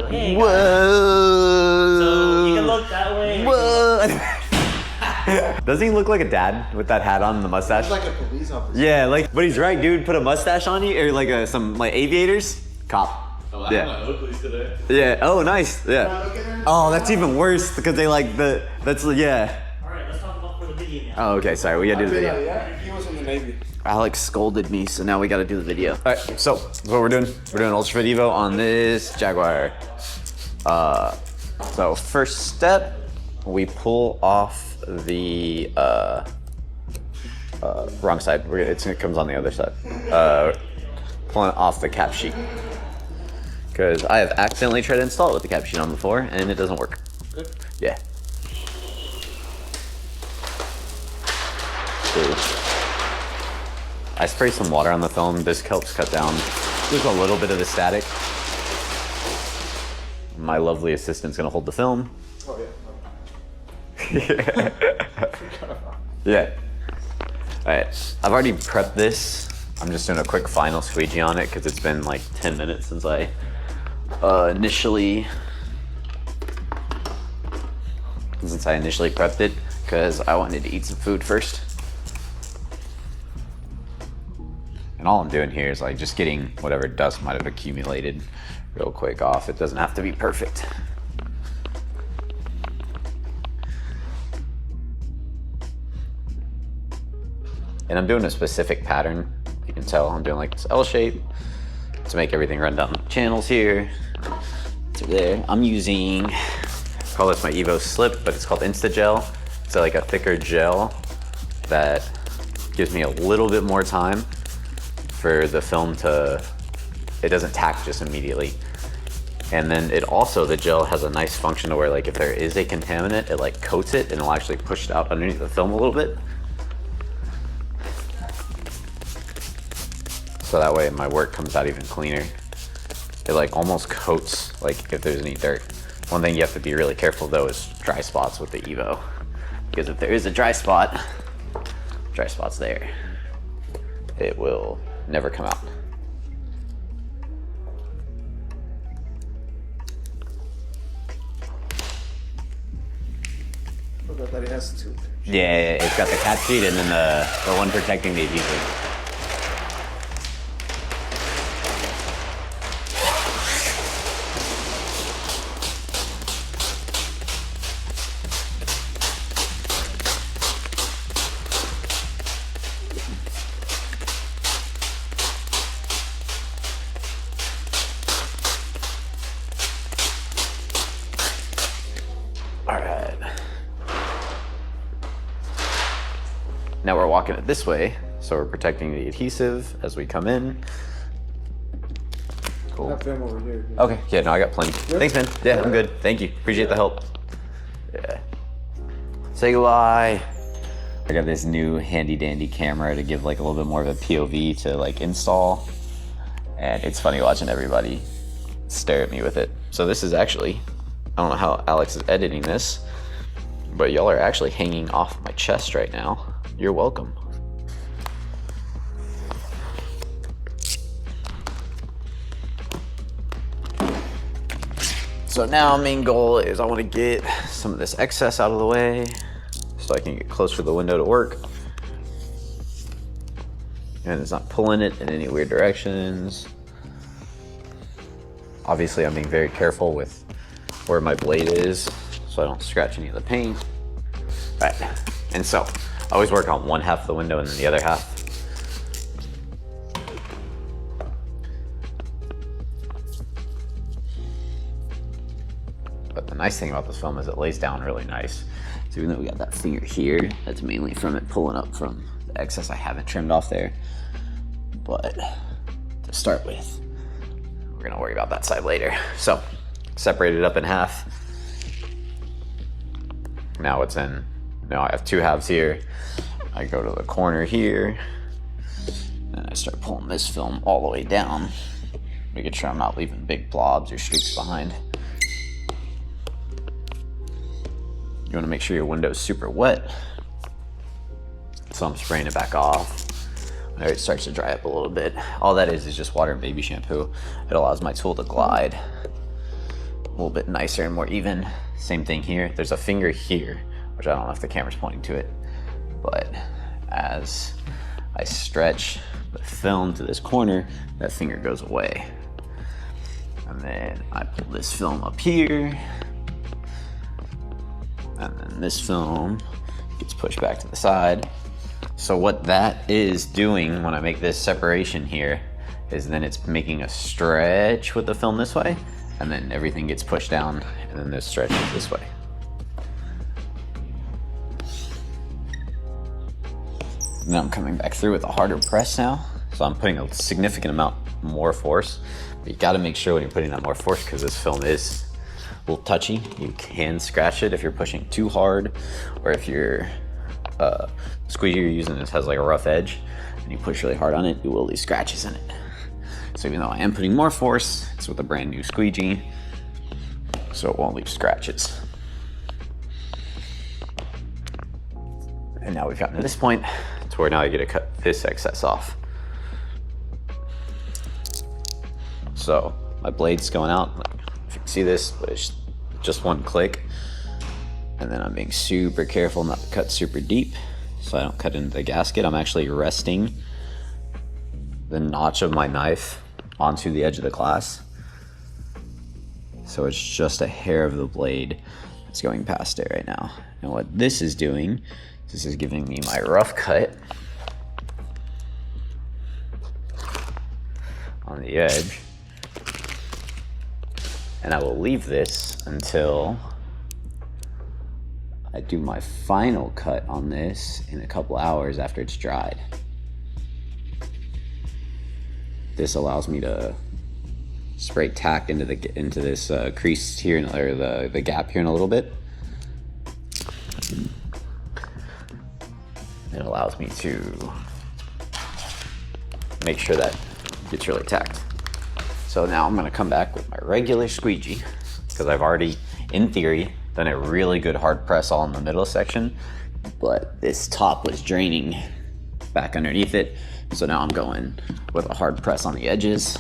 So, hey, Whoa. guys. So, you can look that way. Whoa. Doesn't he look like a dad with that hat on and the mustache? He's like a police officer. Yeah, like, but he's right, dude. Put a mustache on you, or like some like aviators. Cop. Oh, I Yeah. have my Oakleys today. Yeah. Oh, nice. Yeah. Oh, that's even worse because they like that's yeah. All right, let's talk about for the video now. Oh, okay. Sorry, we gotta do the video. Yeah, he was in the Navy. Alex scolded me, so now we gotta do the video. All right, so what we're doing ULTRAFIT EVO on this Jaguar. So first step, we pull off the wrong side. It comes on the other side. Pulling off the cap sheet because I have accidentally tried to install it with the cap sheet on before, and it doesn't work. Good. Yeah. Ooh. I spray some water on the film. This helps cut down just a little bit of the static. My lovely assistant's gonna hold the film. Oh yeah. Yeah. All right, I've already prepped this. I'm just doing a quick final squeegee on it because it's been like 10 minutes since I initially prepped it because I wanted to eat some food first. And all I'm doing here is like just getting whatever dust might have accumulated real quick off. It doesn't have to be perfect. And I'm doing a specific pattern. You can tell I'm doing like this L shape to make everything run down the channels here to there. I'm using, call this my Evo Slip, but it's called Insta Gel. It's like a thicker gel that gives me a little bit more time for the film to, it doesn't tack just immediately. And then it also, the gel has a nice function to where like if there is a contaminant, it like coats it and it'll actually push it out underneath the film a little bit. So that way my work comes out even cleaner. It like almost coats like if there's any dirt. One thing you have to be really careful though is dry spots with the Evo. Because if there is a dry spot's there, it will never come out. I forgot that it has two. Yeah, it's got the cap sheet and then the one protecting the adhesive. Now we're walking it this way, so we're protecting the adhesive as we come in. Cool. That film over here. Yeah. Okay, yeah, no, I got plenty. Yep. Thanks, man. Yeah, I'm good. Thank you. Appreciate the help. Yeah. Say goodbye. I got this new handy dandy camera to give like a little bit more of a POV to like install. And it's funny watching everybody stare at me with it. So this is actually, I don't know how Alex is editing this, but y'all are actually hanging off my chest right now. You're welcome. So now main goal is I want to get some of this excess out of the way so I can get closer to the window to work. And it's not pulling it in any weird directions. Obviously I'm being very careful with where my blade is so I don't scratch any of the paint. All right, and so I always work on one half of the window and then the other half. But the nice thing about this film is it lays down really nice. So even though we got that finger here, that's mainly from it pulling up from the excess I haven't trimmed off there. But to start with, we're gonna worry about that side later. So separate it up in half. Now it's in. Now I have two halves here. I go to the corner here, and I start pulling this film all the way down, making sure I'm not leaving big blobs or streaks behind. You want to make sure your window's super wet, so I'm spraying it back off. Whenever it starts to dry up a little bit, all that is just water and baby shampoo. It allows my tool to glide little bit nicer and more even. Same thing here. There's a finger here, which I don't know if the camera's pointing to it, but as I stretch the film to this corner, that finger goes away. And then I pull this film up here, and then this film gets pushed back to the side. So what that is doing when I make this separation here is then it's making a stretch with the film this way, and then everything gets pushed down, and then this stretches this way. Now I'm coming back through with a harder press now, so I'm putting a significant amount more force. But you gotta make sure when you're putting that more force, because this film is a little touchy. You can scratch it if you're pushing too hard, or if your squeegee you're using this has like a rough edge and you push really hard on it, you will leave scratches in it. So even though I am putting more force, it's with a brand new squeegee, so it won't leave scratches. And now we've gotten to this point to where now I get to cut this excess off. So my blade's going out, if you can see this, but it's just one click. And then I'm being super careful not to cut super deep so I don't cut into the gasket. I'm actually resting the notch of my knife onto the edge of the glass. So it's just a hair of the blade that's going past it right now. And what this is doing, this is giving me my rough cut on the edge. And I will leave this until I do my final cut on this in a couple hours after it's dried. This allows me to spray tack into this crease here, or the gap here in a little bit. It allows me to make sure that gets really tacked. So now I'm gonna come back with my regular squeegee, because I've already, in theory, done a really good hard press all in the middle section, but this top was draining back underneath it. So now I'm going with a hard press on the edges.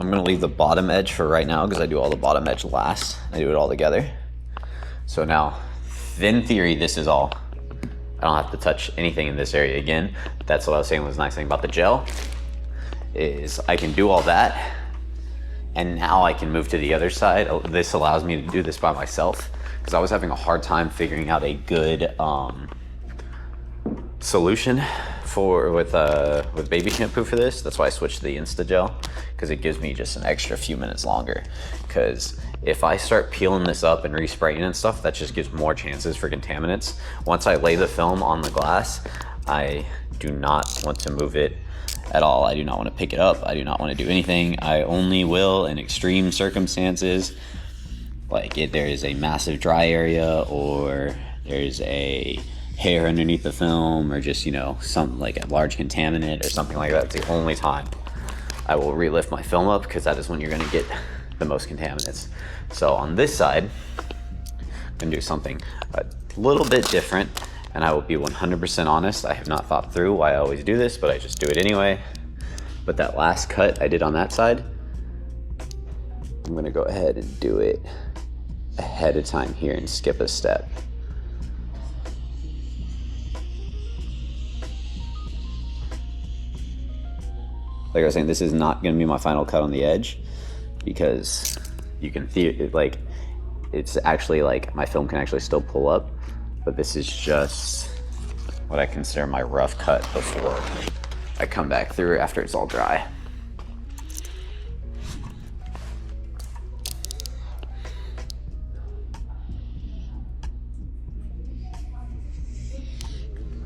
I'm gonna leave the bottom edge for right now because I do all the bottom edge last. I do it all together. So now, in theory, this is all. I don't have to touch anything in this area again. That's what I was saying was the nice thing about the gel, is I can do all that, and now I can move to the other side. This allows me to do this by myself, because I was having a hard time figuring out a good solution with baby shampoo for this. That's why I switched to the Insta Gel, because it gives me just an extra few minutes longer. Because if I start peeling this up and respraying and stuff, that just gives more chances for contaminants. Once I lay the film on the glass, I do not want to move it at all. I do not want to pick it up. I do not want to do anything. I only will in extreme circumstances, like if there is a massive dry area, or there's a hair underneath the film, or just, you know, something like a large contaminant or something like that. It's the only time I will relift my film up, because that is when you're going to get the most contaminants. So on this side, I'm going to do something a little bit different, and I will be 100% honest. I have not thought through why I always do this, but I just do it anyway. But that last cut I did on that side, I'm going to go ahead and do it ahead of time here and skip a step. Like I was saying, this is not going to be my final cut on the edge, because you can it's actually like my film can actually still pull up, but this is just what I consider my rough cut before I come back through after it's all dry.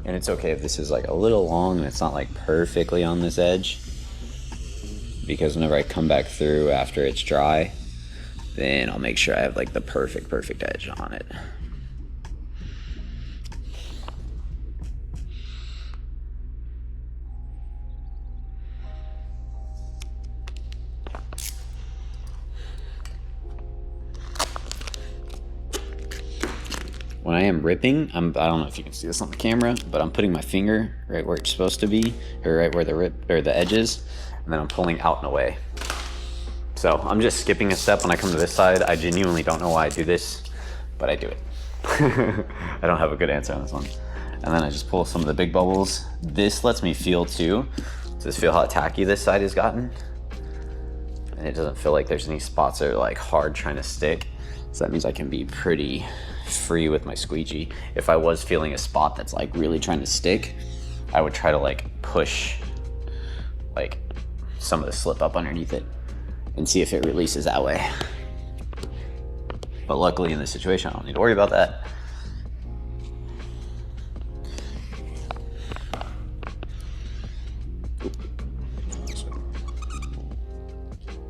And it's okay if this is like a little long and it's not like perfectly on this edge, because whenever I come back through after it's dry, then I'll make sure I have like the perfect edge on it. When I am ripping, I don't know if you can see this on the camera, but I'm putting my finger right where it's supposed to be, or right where the edge is. and then I'm pulling out and away. So I'm just skipping a step when I come to this side. I genuinely don't know why I do this, but I do it. I don't have a good answer on this one. And then I just pull some of the big bubbles. This lets me feel too. Does this feel how tacky this side has gotten? And it doesn't feel like there's any spots that are like hard trying to stick. So that means I can be pretty free with my squeegee. If I was feeling a spot that's like really trying to stick, I would try to like push like some of the slip up underneath it and see if it releases that way. But luckily in this situation, I don't need to worry about that.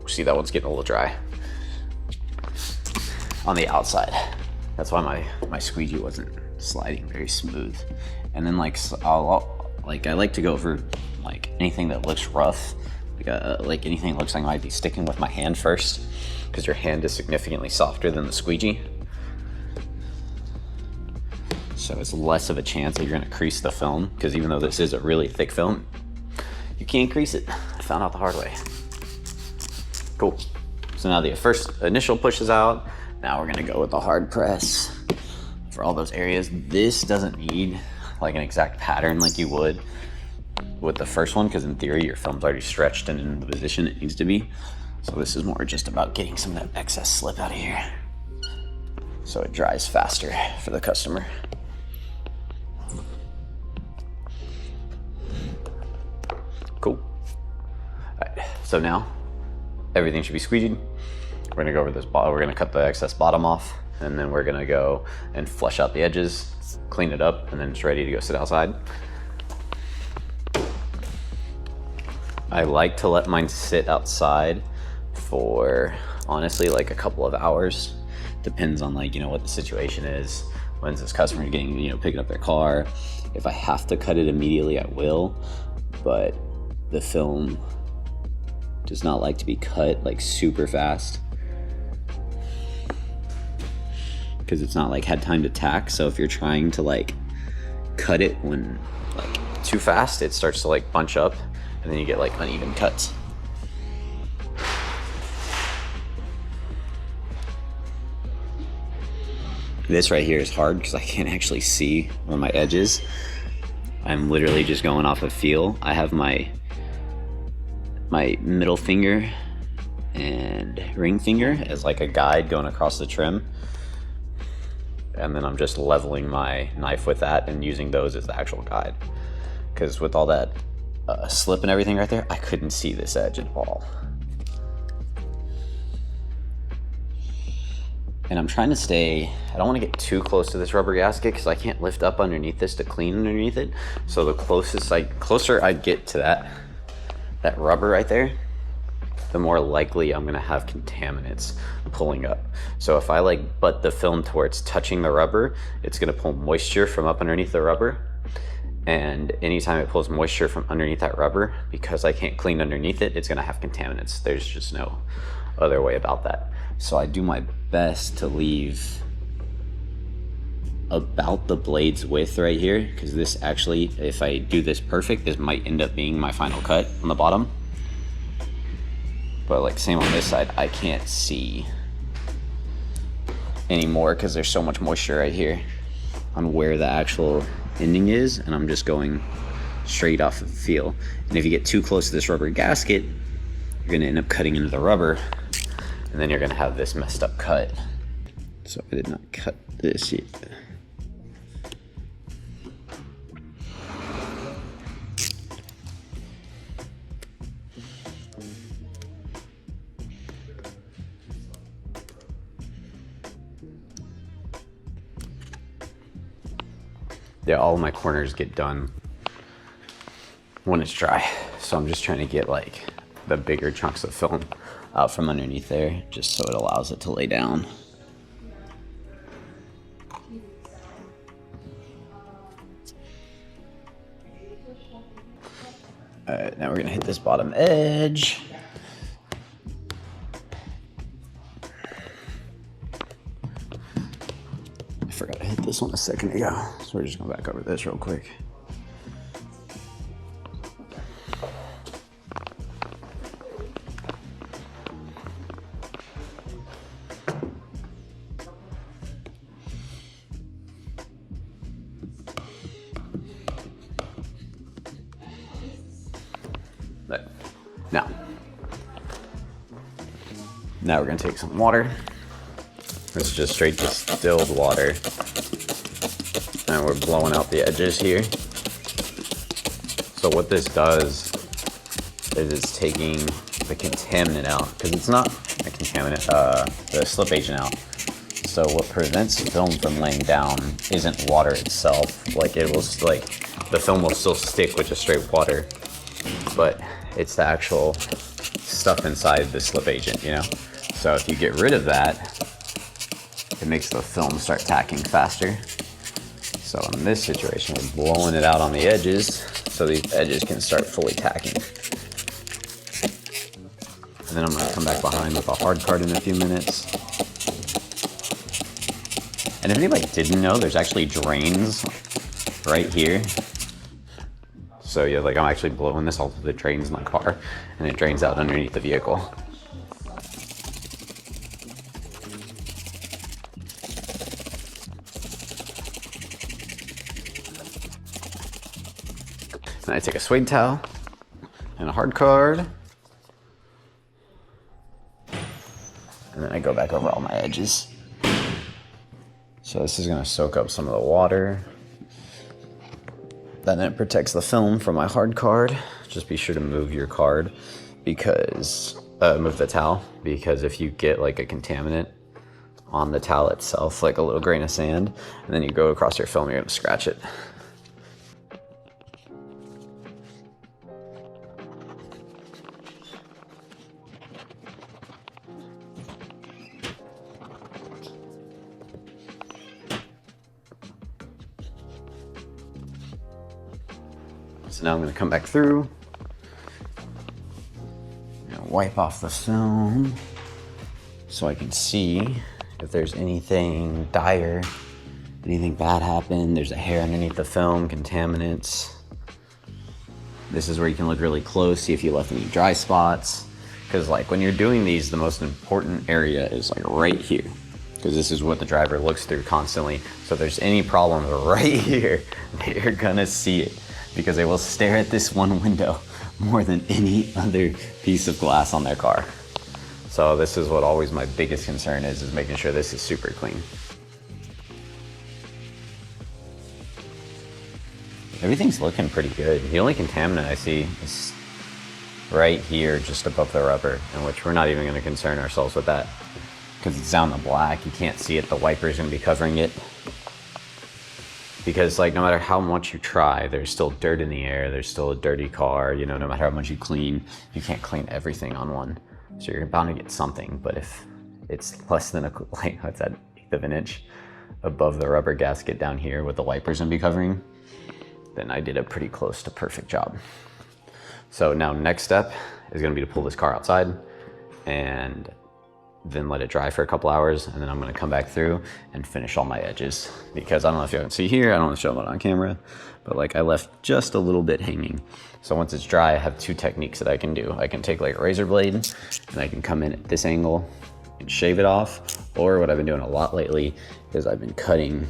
See, that one's getting a little dry on the outside. That's why my squeegee wasn't sliding very smooth. And then like I like to go over like anything that looks rough, like anything that looks like I might be sticking with my hand first, because your hand is significantly softer than the squeegee. So it's less of a chance that you're gonna crease the film, because even though this is a really thick film, you can't crease it. I found out the hard way. Cool. So now the first initial push is out. Now we're gonna go with the hard press for all those areas. This doesn't need like an exact pattern like you would with the first one, because in theory your film's already stretched and in the position it needs to be. So this is more just about getting some of that excess slip out of here so it dries faster for the customer. Cool. All right, so now everything should be squeegeed. We're gonna go over this bottom, we're gonna cut the excess bottom off, and then we're gonna go and flush out the edges, clean it up, and then it's ready to go sit outside. I like to let mine sit outside for honestly like a couple of hours. Depends on like, you know, what the situation is. When's this customer getting, you know, picking up their car. If I have to cut it immediately, I will, but the film does not like to be cut like super fast, because it's not like had time to tack. So if you're trying to like cut it when like too fast, it starts to like bunch up and then you get like uneven cuts. This right here is hard because I can't actually see where my edge is. I'm literally just going off of feel. I have my middle finger and ring finger as like a guide going across the trim. And then I'm just leveling my knife with that and using those as the actual guide. Because with all that slip and everything right there, I couldn't see this edge at all. And I'm trying to stay, I don't want to get too close to this rubber gasket because I can't lift up underneath this to clean underneath it. So the closer I get to that rubber right there, the more likely I'm gonna have contaminants pulling up. So if I like butt the film to where it's touching the rubber, it's gonna pull moisture from up underneath the rubber. And anytime it pulls moisture from underneath that rubber, because I can't clean underneath it, it's gonna have contaminants. There's just no other way about that. So I do my best to leave about the blade's width right here, because this actually, if I do this perfect, this might end up being my final cut on the bottom. But like same on this side, I can't see anymore because there's so much moisture right here on where the actual ending is, and I'm just going straight off of feel. And if you get too close to this rubber gasket, you're gonna end up cutting into the rubber, and then you're gonna have this messed up cut. So I did not cut this yet. Yeah, all of my corners get done when it's dry. So I'm just trying to get like the bigger chunks of film out from underneath there, just so it allows it to lay down. All right, now we're gonna hit this bottom edge. I forgot to hit this one a second ago, so we're just going back over this real quick. But now we're gonna take some water. This is just straight distilled water. And we're blowing out the edges here. So what this does is it's taking the contaminant out, because it's not a contaminant, the slip agent out. So what prevents the film from laying down isn't water itself. Like it will, like the film will still stick with just straight water, but it's the actual stuff inside the slip agent, you know? So if you get rid of that, it makes the film start tacking faster. So in this situation, we're blowing it out on the edges so these edges can start fully tacking. And then I'm gonna come back behind with a hard card in a few minutes. And if anybody didn't know, there's actually drains right here. So yeah, like I'm actually blowing this off of the drains in my car, and it drains out underneath the vehicle. Then I take a suede towel and a hard card, and then I go back over all my edges. So this is gonna soak up some of the water. Then it protects the film from my hard card. Just be sure to move your card because, move the towel, because if you get like a contaminant on the towel itself, like a little grain of sand, and then you go across your film, you're gonna scratch it. So now I'm going to come back through, wipe off the film so I can see if there's anything dire, anything bad happened. There's a hair underneath the film, contaminants. This is where you can look really close, see if you left any dry spots. Because like when you're doing these, the most important area is like right here, because this is what the driver looks through constantly. So if there's any problems right here, they're gonna see it, because they will stare at this one window more than any other piece of glass on their car. So this is what always my biggest concern is making sure this is super clean. Everything's looking pretty good. The only contaminant I see is right here, just above the rubber, in which we're not even gonna concern ourselves with that, because it's down the black, you can't see it, the wiper's gonna be covering it. Because like no matter how much you try, there's still dirt in the air, there's still a dirty car, you know, no matter how much you clean, you can't clean everything on one. So you're bound to get something, but if it's less than like, what's that, 1/8 of an inch above the rubber gasket down here with the wipers gonna be covering, then I did a pretty close to perfect job. So now next step is gonna be to pull this car outside and then let it dry for a couple hours, and then I'm gonna come back through and finish all my edges. Because I don't know if you can see here, I don't want to show it on camera, but like I left just a little bit hanging. So once it's dry, I have two techniques that I can do. I can take like a razor blade and I can come in at this angle and shave it off. Or what I've been doing a lot lately is I've been cutting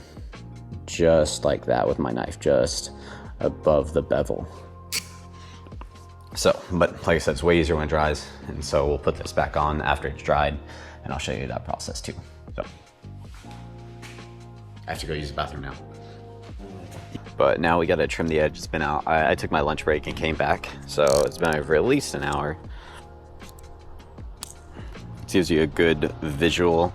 just like that with my knife, just above the bevel. So, but like I said, it's way easier when it dries, and so we'll put this back on after it's dried, and I'll show you that process too. So, I have to go use the bathroom now. But now we gotta trim the edge. It's been out. I took my lunch break and came back, so it's been over at least an hour. It gives you a good visual,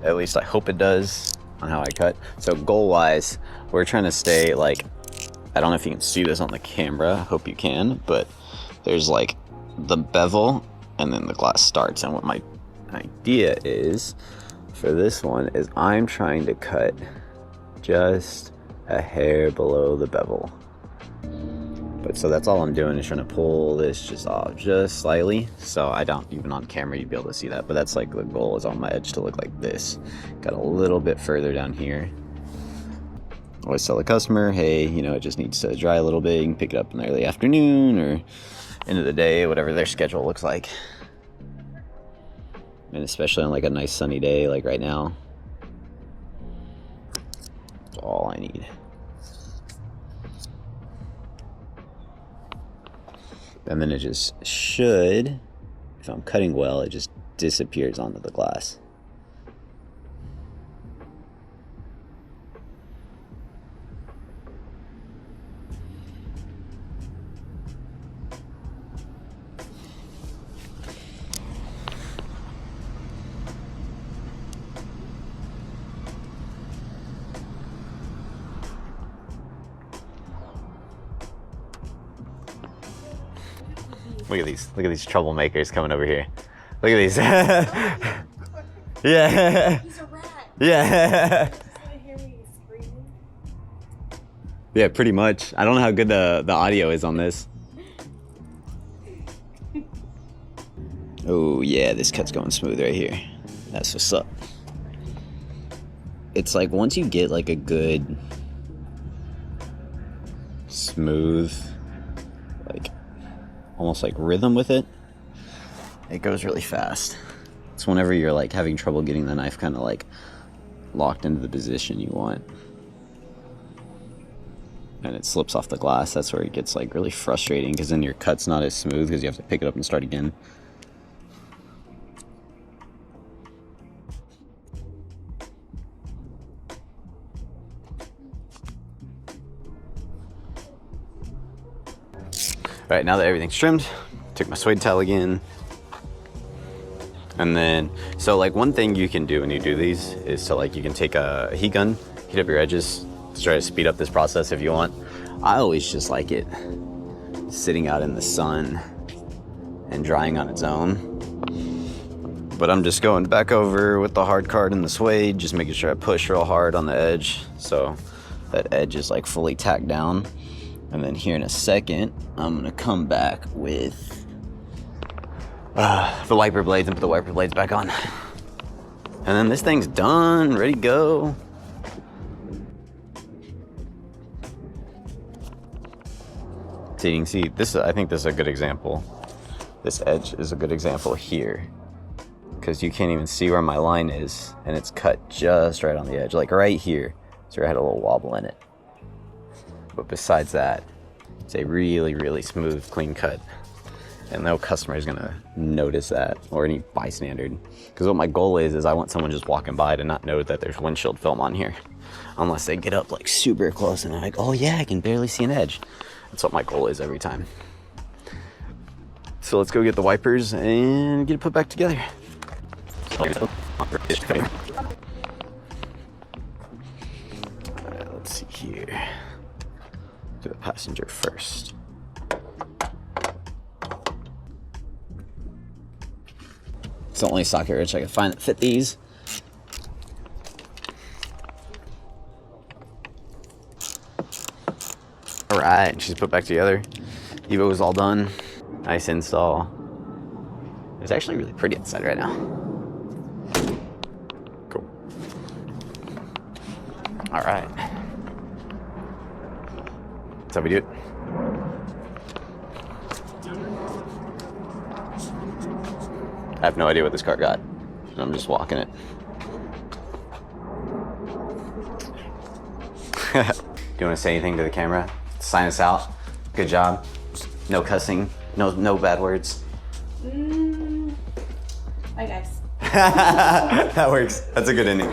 at least I hope it does, on how I cut. So goal-wise, we're trying to stay like, I don't know if you can see this on the camera, I hope you can, but there's like the bevel and then the glass starts. And what my idea is for this one is I'm trying to cut just a hair below the bevel. But so that's all I'm doing, is trying to pull this just off just slightly. So I don't, even on camera you'd be able to see that, but that's like the goal, is on my edge to look like this. Got a little bit further down here. Always tell the customer, hey, you know, it just needs to dry a little bit. You can pick it up in the early afternoon or end of the day, whatever their schedule looks like. And especially on like a nice sunny day like right now, that's all I need. And then it just should, if I'm cutting well, it just disappears onto the glass. Look at these troublemakers coming over here. Look at these. Yeah. He's a rat. Yeah. Just gonna hear me screaming. Yeah, pretty much. I don't know how good the audio is on this. Oh yeah, this cut's going smooth right here. That's what's up. It's like once you get like a good smooth, like almost like rhythm with it, it goes really fast. It's whenever you're like having trouble getting the knife kind of like locked into the position you want and it slips off the glass, that's where it gets like really frustrating, because then your cut's not as smooth because you have to pick it up and start again. All right, now that everything's trimmed, took my suede towel again. And then, so like one thing you can do when you do these is to like, you can take a heat gun, heat up your edges to try to speed up this process if you want. I always just like it sitting out in the sun and drying on its own. But I'm just going back over with the hard card and the suede, just making sure I push real hard on the edge so that edge is like fully tacked down. And then here in a second, I'm gonna come back with the wiper blades and put the wiper blades back on. And then this thing's done, ready to go. So you can see, this, I think this is a good example. This edge is a good example here, because you can't even see where my line is, and it's cut just right on the edge, like right here. So I had a little wobble in it. But besides that, it's a really, really smooth, clean cut. And no customer is gonna notice that, or any bystander. Because what my goal is I want someone just walking by to not know that there's windshield film on here. Unless they get up like super close and they're like, oh yeah, I can barely see an edge. That's what my goal is every time. So let's go get the wipers and get it put back together. Alright, let's see here. Do the passenger first. It's the only socket wrench I can find that fit these. All right, she's put back together. Evo is all done. Nice install. It's actually really pretty inside right now. Cool. All right. That's how we do it. I have no idea what this car got. I'm just walking it. Do you want to say anything to the camera? Sign us out. Good job. No cussing. No bad words. Bye guys. That works. That's a good ending.